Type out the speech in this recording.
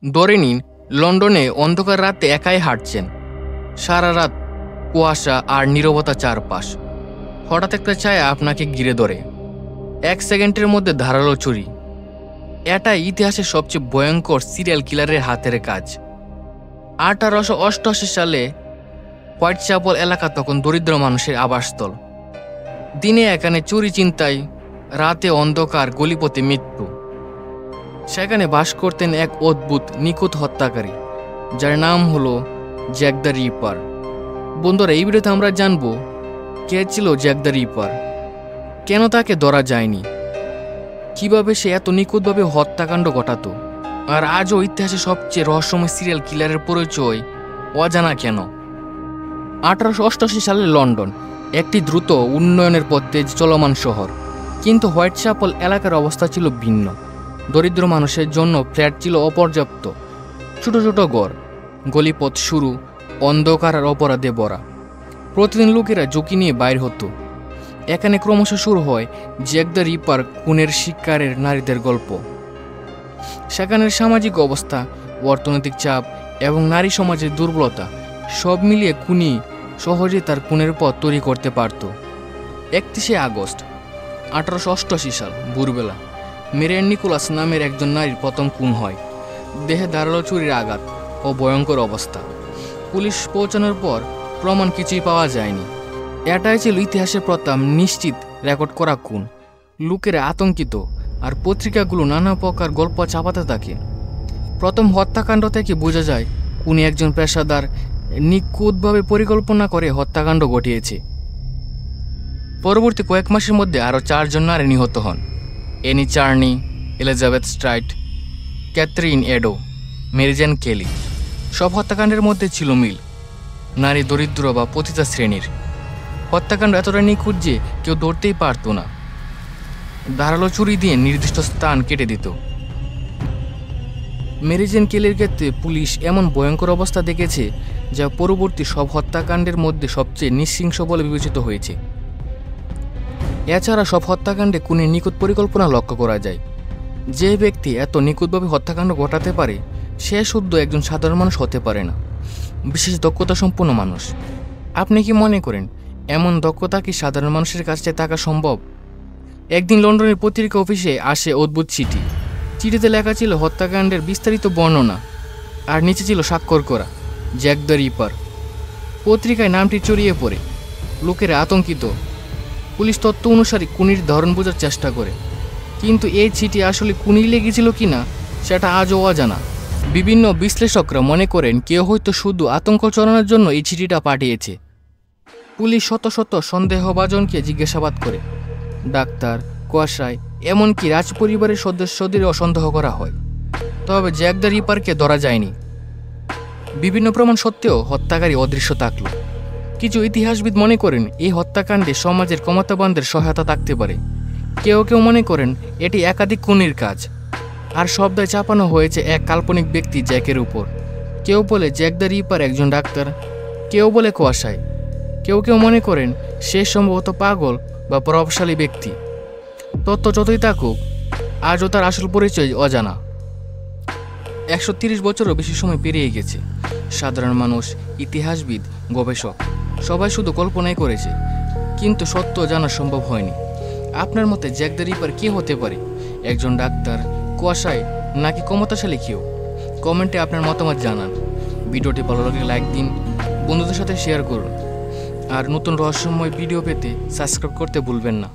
ধরে নিন লন্ডনে অন্ধকার রাতে একাই হাঁটছেন। সারা রাত কুয়াশা আর নীরবতা চারপাশ। হঠাৎ একটা ছায়া আপনাকে ঘিরে ধরে। 1 সেকেন্ডের মধ্যে ধারালো ছুরি। এটা ইতিহাসের সবচেয়ে ভয়ঙ্কর সিরিয়াল কিলারের হাতের কাজ। 1888 সালে হোয়াইট চ্যাপল এলাকা তখন দরিদ্র মানুষের আবাসস্থল। দিনে এখানে চুরি চিন্তায়, রাতে অন্ধকার গলিপথে মৃত্যু। সেখানে বাস করতেন এক অদ্ভুত নিখুঁত হত্যাকারী, যার নাম হলো জ্যাক দ্য রিপার। বন্ধুরা, এই ভিডিওতে আমরা জানবো কে ছিল জ্যাক দ্য রিপার, কেন তাকে ধরা যায়নি, কিভাবে সে এত নিখুঁতভাবে হত্যাকাণ্ড ঘটাতো, আর আজও ইতিহাসে সবচেয়ে রহস্যময় সিরিয়াল কিলারের পরিচয় অজানা কেন। 1888 সালে লন্ডন একটি দ্রুত উন্নয়নের পথে চলমান শহর, কিন্তু হোয়াইট চ্যাপল এলাকার অবস্থা ছিল ভিন্ন। দরিদ্র মানুষের জন্য ফ্ল্যাট ছিল অপর্যাপ্ত, ছোট ছোট ঘর, গলিপথ শুরু, অন্ধকার আর অপরাধে ভরা। প্রতিদিন লোকেরা ঝুঁকি নিয়ে বাইর হতো। এখানে ক্রমশ শুরু হয় জ্যাক দ্য রিপার খুনের শিকারের নারীদের গল্প। সেখানের সামাজিক অবস্থা, অর্থনৈতিক চাপ এবং নারী সমাজের দুর্বলতা সব মিলিয়ে খুনি সহজেই তার খুনের পথ তৈরি করতে পারত। 31শে আগস্ট 1888 সাল ভোরবেলা মেরিয়ান নিকোলাস নামের একজন নারীর প্রথম খুন হয়। দেহে ধারালো ছুরির আঘাত ও ভয়ঙ্কর অবস্থা। পুলিশ পৌঁছানোর পর প্রমাণ কিছুই পাওয়া যায়নি। এটাই ছিল ইতিহাসের প্রথম নিশ্চিত রেকর্ড করা খুন। লোকেরা আতঙ্কিত, আর পত্রিকাগুলো নানা প্রকার গল্প ছাপাতে থাকে। প্রথম হত্যাকাণ্ড থেকে বোঝা যায় খুনি একজন পেশাদার, নিখুঁতভাবে পরিকল্পনা করে হত্যাকাণ্ড ঘটিয়েছে। পরবর্তী কয়েক মাসের মধ্যে আরও 4 জন নারী নিহত হন: এনি চার্নি, Elizabeth Stride, Catherine Eddowes, Mary Jane Kelly. সব হত্যাকাণ্ডের মধ্যে ছিল মিল: নারী দরিদ্র বা পতিতা শ্রেণীর। হত্যাকাণ্ড এতটা নিখুঁত যে কেউ ধরতেই পারত না। ধারালো ছুরি দিয়ে নির্দিষ্ট স্থান কেটে দিত। মেরি জেন কেলির ক্ষেত্রে পুলিশ এমন ভয়ঙ্কর অবস্থা দেখেছে যা পরবর্তী সব হত্যাকাণ্ডের মধ্যে সবচেয়ে নৃশংস বলে বিবেচিত হয়েছে। এছাড়া সব হত্যাকাণ্ডে খুনের নিখুঁত পরিকল্পনা লক্ষ্য করা যায়। যে ব্যক্তি এত নিখুঁতভাবে হত্যাকাণ্ড ঘটাতে পারে সে শুদ্ধ একজন সাধারণ মানুষ হতে পারে না, বিশেষ দক্ষতা সম্পন্ন মানুষ। আপনি কি মনে করেন এমন দক্ষতা কি সাধারণ মানুষের কাছে থাকা সম্ভব? একদিন লন্ডনের পত্রিকা অফিসে আসে অদ্ভুত চিঠি। চিঠিতে লেখা ছিল হত্যাকাণ্ডের বিস্তারিত বর্ণনা, আর নিচে ছিল স্বাক্ষর করা জ্যাক দ্য রিপার। পত্রিকায় নামটি ছড়িয়ে পড়ে। লোকেরা আতঙ্কিত। পুলিশ তথ্য অনুসারে খুনির ধরন বোঝার চেষ্টা করে, কিন্তু এই চিঠি আসলে খুনি লেগেছিল কিনা সেটা আজও অজানা। বিভিন্ন বিশ্লেষকরা মনে করেন কেউ হয়তো শুধু আতঙ্ক ছড়ানোর জন্য এই চিঠিটা পাঠিয়েছে। পুলিশ শত শত সন্দেহভাজনকে জিজ্ঞাসাবাদ করে। ডাক্তার, কসাই, এমনকি রাজপরিবারের সদস্যদেরও সন্দেহ করা হয়, তবে জ্যাক দ্য রিপারকে ধরা যায়নি। বিভিন্ন প্রমাণ সত্ত্বেও হত্যাকারী অদৃশ্য থাকল। কিছু ইতিহাসবিদ মনে করেন এই হত্যাকাণ্ডে সমাজের ক্ষমতাবানদের সহায়তা থাকতে পারে। কেউ কেউ মনে করেন এটি একাধিক খুনির কাজ, আর সব দায় চাপানো হয়েছে এক কাল্পনিক ব্যক্তি জ্যাকের উপর। কেউ বলে জ্যাক দ্য রিপার একজন ডাক্তার, কেউ বলে কসাই, কেউ কেউ মনে করেন সে সম্ভবত পাগল বা প্রভাবশালী ব্যক্তি। তথ্য যতই থাকুক, আজও তার আসল পরিচয় অজানা। 130 বছরও বেশি সময় পেরিয়ে গেছে। সাধারণ মানুষ, ইতিহাসবিদ, গবেষক সবাই শুধু কল্পনাই করেছে, কিন্তু সত্য জানা সম্ভব হয়নি। আপনার মতে জ্যাক দ্য রিপার কে হতে পারে? একজন ডাক্তার, কসাই, নাকি ক্ষমতাশালী কেউ? কমেন্টে আপনার মতামত জানান। ভিডিওটি ভালো লাগলে লাইক দিন, বন্ধুদের সাথে শেয়ার করুন, আর নতুন রহস্যময় ভিডিও পেতে সাবস্ক্রাইব করতে ভুলবেন না।